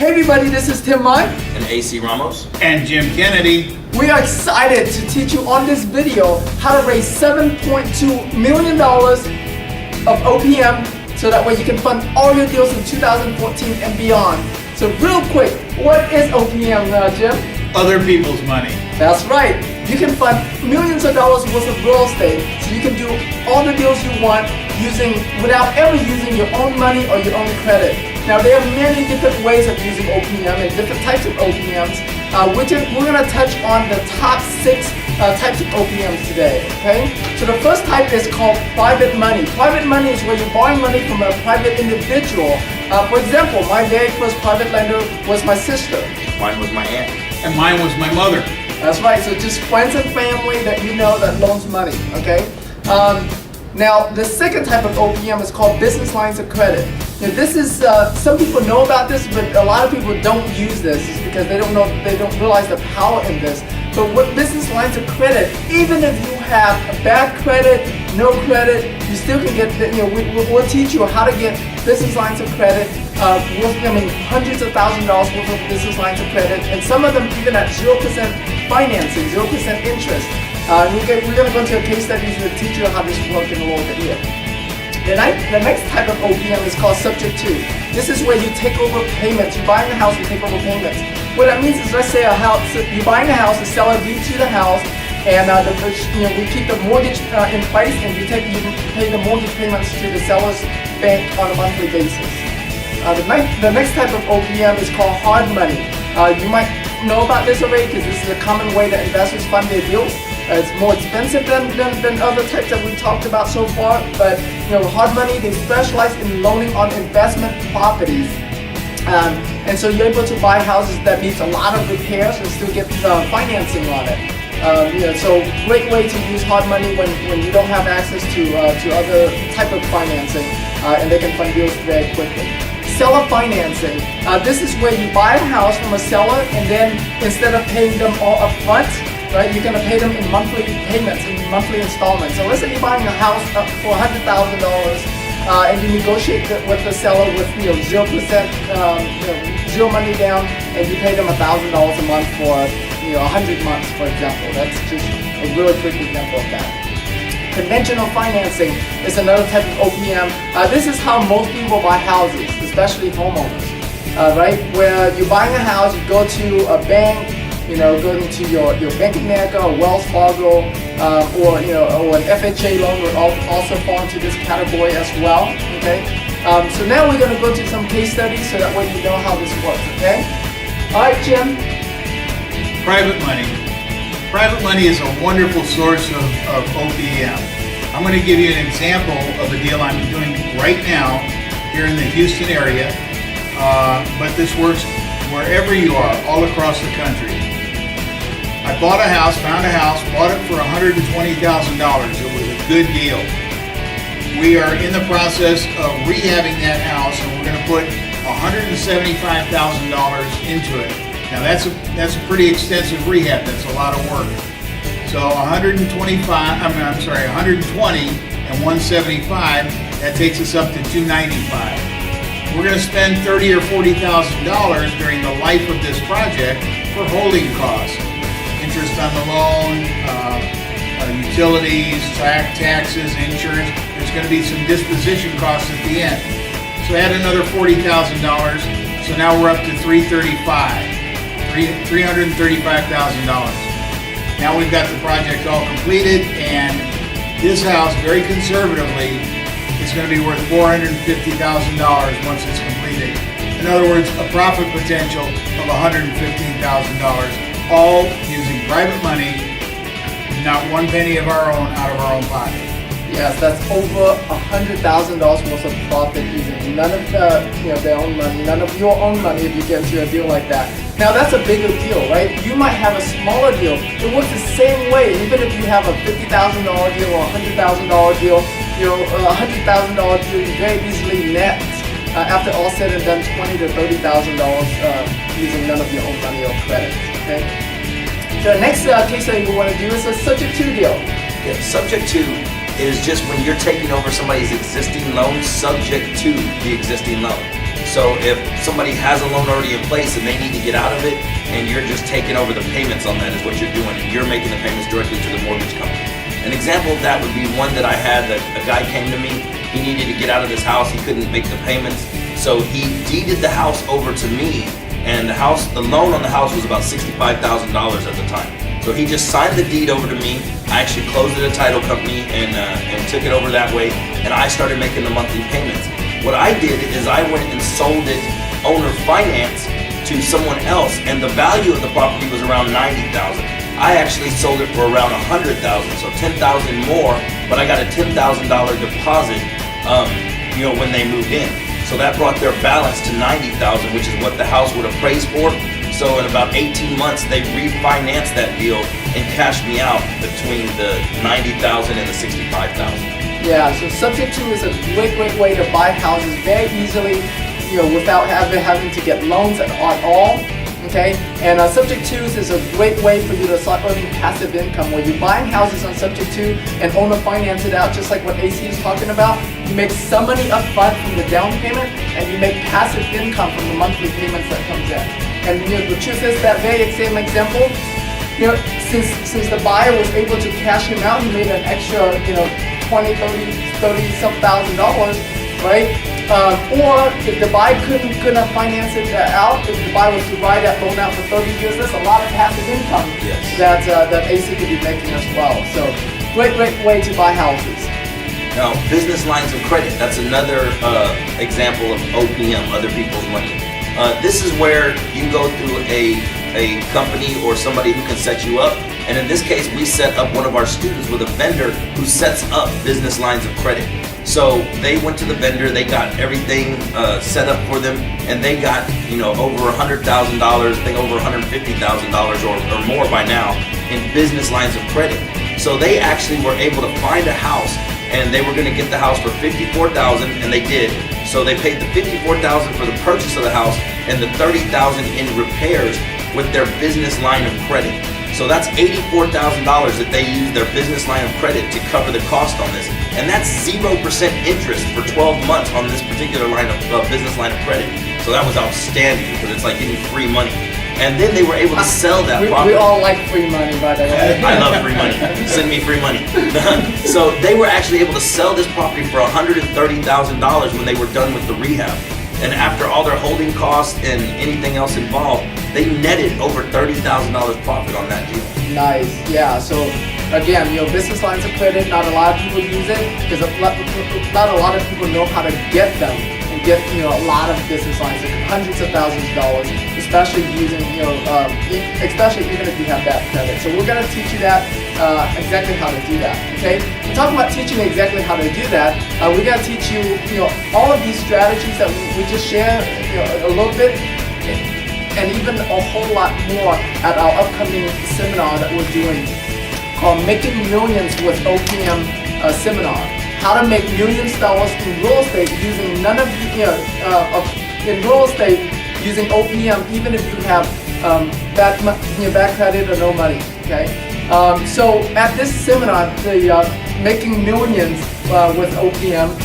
Hey everybody, this is Tim Mai and AC Ramos and Jim Kennedy. We are excited to teach you on this video how to raise $7.2 million of OPM so that way you can fund all your deals in 2014 and beyond. So real quick, what is OPM, Jim? Other people's money. That's right. You can fund millions of dollars worth of real estate so you can do all the deals you want without ever using your own money or your own credit. Now there are many different ways of using OPM and different types of OPMs. We're going to touch on the top 6 types of OPMs today. Okay? So the first type is called private money. Private money is where you're borrowing money from a private individual. For example, my very first private lender was my sister. Mine was my aunt. And mine was my mother. That's right. So just friends and family that you know that loans money. Okay? Now, the second type of OPM is called business lines of credit. Now, this is some people know about this, but a lot of people don't use this it's because they don't realize the power in this. But with business lines of credit, even if you have a bad credit, no credit, you still can get. We'll teach you how to get business lines of credit. Hundreds of thousands of dollars worth of business lines of credit, and some of them even at 0% financing, 0% interest. We're going to go into a case study to teach you how this works in a little bit here. The next type of OPM is called subject to. This is where you take over payments. You're buying a house, you take over payments. What that means is, let's say you're buying a house, the seller gives you the house, and we keep the mortgage in place, and you pay the mortgage payments to the seller's bank on a monthly basis. The next type of OPM is called hard money. You might know about this already because this is a common way that investors fund their deals. It's more expensive than other types that we talked about so far, but hard money, they specialize in loaning on investment properties. And so you're able to buy houses that needs a lot of repairs and still get financing on it. So great way to use hard money when you don't have access to other type of financing, and they can fund deals very quickly. Seller financing. This is where you buy a house from a seller, and then instead of paying them all up front, right, you're going to pay them in monthly payments, in monthly installments. So let's say you're buying a house for $100,000, and you negotiate with the seller with 0%, zero money down, and you pay them $1,000 a month for 100 months, for example. That's just a really quick example of that. Conventional financing is another type of OPM. This is how most people buy houses, especially homeowners, right? Where you're buying a house, you go to a bank, go into your Bank of America or Wells Fargo, or an FHA loan would also fall into this category as well. Okay. So now we're going to go to some case studies so that way you know how this works. Okay. All right, Jim. Private money. Private money is a wonderful source of OPM. I'm going to give you an example of a deal I'm doing right now here in the Houston area, but this works wherever you are, all across the country. I bought a house, found a house, bought it for $120,000. It was a good deal. We are in the process of rehabbing that house, and we're going to put $175,000 into it. Now that's a pretty extensive rehab. That's a lot of work. So 120 and 175, that takes us up to $295. We're going to spend $30,000 or $40,000 during the life of this project for holding costs, interest on the loan, utilities, taxes, insurance. There's going to be some disposition costs at the end. So add another $40,000. So now we're up to $335,000. Now we've got the project all completed, and this house, very conservatively, is going to be worth $450,000 once it's completed. In other words, a profit potential of $115,000, all using private money, not one penny of our own out of our own pocket. Yes, that's over $100,000 worth of profit using none of their own money, none of your own money if you get into a deal like that. Now that's a bigger deal, right? You might have a smaller deal. It works the same way, even if you have a $50,000 deal or a $100,000 deal. A $100,000 deal, you very easily net after all said and done $20,000 to $30,000 using none of your own money or credit. Okay. The next case that you want to do is a subject to deal. Yeah, subject to is just when you're taking over somebody's existing loan subject to the existing loan. So if somebody has a loan already in place and they need to get out of it, and you're just taking over the payments on that is what you're doing, and you're making the payments directly to the mortgage company. An example of that would be one that I had that a guy came to me, he needed to get out of this house, he couldn't make the payments, so he deeded the house over to me, and the loan on the house was about $65,000 at the time. So he just signed the deed over to me. I actually closed it at a title company and took it over that way, and I started making the monthly payments. What I did is I went and sold it owner finance to someone else, and the value of the property was around $90,000. I actually sold it for around $100,000, so $10,000 more, but I got a $10,000 deposit, when they moved in. So that brought their balance to $90,000, which is what the house would appraise for. So in about 18 months, they refinanced that deal and cashed me out between the $90,000 and the $65,000. Yeah, so subject to is a great way to buy houses very easily, without having to get loans at all. Okay, and subject to is a great way for you to start earning passive income, where you're buying houses on subject to and owner finance it out, just like what AC is talking about. You make some money up front from the down payment, and you make passive income from the monthly payments that comes in. And the truth is that very same example, since the buyer was able to cash him out, he made an extra, 20, 30 some $1,000s, right? Or if the buyer couldn't finance it out, if the buyer was to buy that loan out for 30 years, that's a lot of passive income that AC could be making as well. So great way to buy houses. Now, business lines of credit, that's another example of OPM, other people's money. This is where you go through a company or somebody who can set you up. And in this case, we set up one of our students with a vendor who sets up business lines of credit. So they went to the vendor, they got everything set up for them, and they got over $100,000, I think over $150,000 or more by now in business lines of credit. So they actually were able to find a house, and they were going to get the house for $54,000, and they did. So they paid the $54,000 for the purchase of the house and the $30,000 in repairs with their business line of credit. So that's $84,000 that they used their business line of credit to cover the cost on this. And that's 0% interest for 12 months on this particular business line of credit. So that was outstanding, because it's like getting free money. And then they were able to sell that property. We all like free money, by the way. I love free money. Send me free money. So they were actually able to sell this property for $130,000 when they were done with the rehab. And after all their holding costs and anything else involved, they netted over $30,000 profit on that deal. Nice, yeah. So again, business lines of credit, not a lot of people use it because not a lot of people know how to get them and get a lot of business lines, hundreds of thousands of dollars, especially using especially even if you have bad credit. So we're gonna teach you that exactly how to do that. Okay, we're talking about teaching exactly how to do that. We're gonna teach you all of these strategies that we just shared a little bit, and even a whole lot more at our upcoming seminar that we're doing called Making Millions with OPM seminar. How to make millions of dollars in real estate using in real estate using OPM, even if you have bad credit or no money. Okay. So at this seminar, the Making Millions with OPM,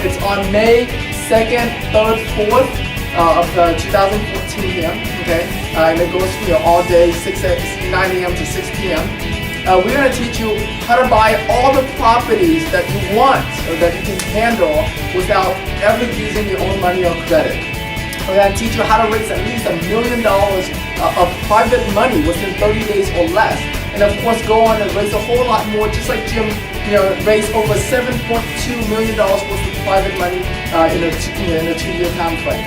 it's on May 2nd, 3rd, 4th. Of 2014 here, okay? And it goes all day, 9 a.m. to 6 p.m. We're going to teach you how to buy all the properties that you want or that you can handle without ever using your own money or credit. We're going to teach you how to raise at least $1 million of private money within 30 days or less. And of course, go on and raise a whole lot more, just like Jim raised over $7.2 million worth of private money in a 2-year time frame.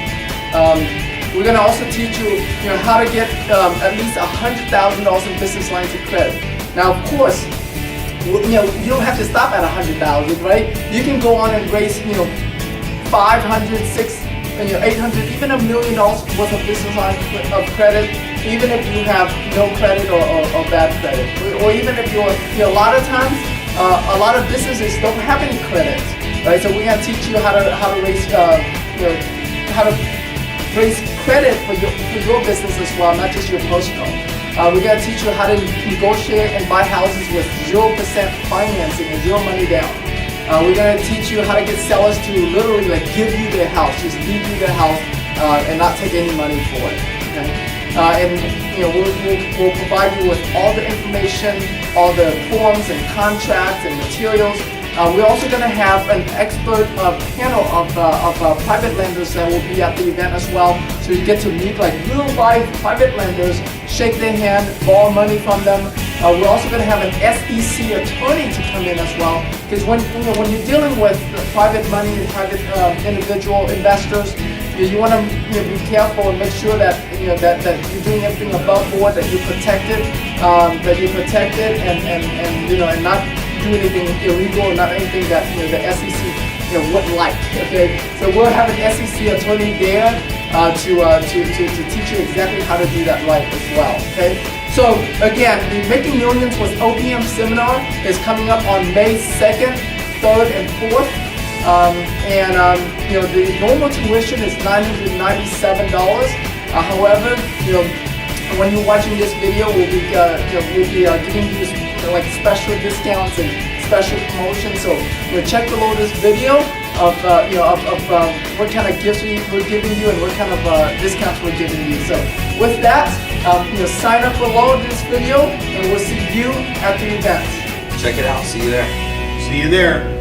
We're going to also teach you, how to get at least $100,000 in business lines of credit. Now, of course, you don't have to stop at $100,000, right? You can go on and raise, $500, $600, $800, even $1 million worth of business line of credit, even if you have no credit or bad credit, or even if you're, a lot of times, a lot of businesses don't have any credit, right? So we're going to teach you how to raise, how to raise credit for your business as well, not just your personal. We're going to teach you how to negotiate and buy houses with 0% financing and zero money down. We're going to teach you how to get sellers to literally like give you their house, just leave you their house and not take any money for it. Okay? And we'll provide you with all the information, all the forms and contracts and materials. We're also going to have an expert panel of private lenders that will be at the event as well. So you get to meet like real life private lenders, shake their hand, borrow money from them. We're also going to have an SEC attorney to come in as well, because when you're dealing with private money and private individual investors, you want to be careful and make sure that that you're doing everything above board, that you're protected, and not do anything illegal, not anything that the SEC wouldn't like. Okay, so we'll have an SEC attorney there to teach you exactly how to do that right as well. Okay, so again, the Making Millions with OPM seminar is coming up on May 2nd, 3rd, and 4th. The normal tuition is $997. However, when you're watching this video, we'll be giving you like special discounts and special promotions. So check below this video of what kind of gifts we're giving you and what kind of discounts we're giving you. So with that, sign up below this video, and we'll see you at the event. Check it out. See you there. See you there.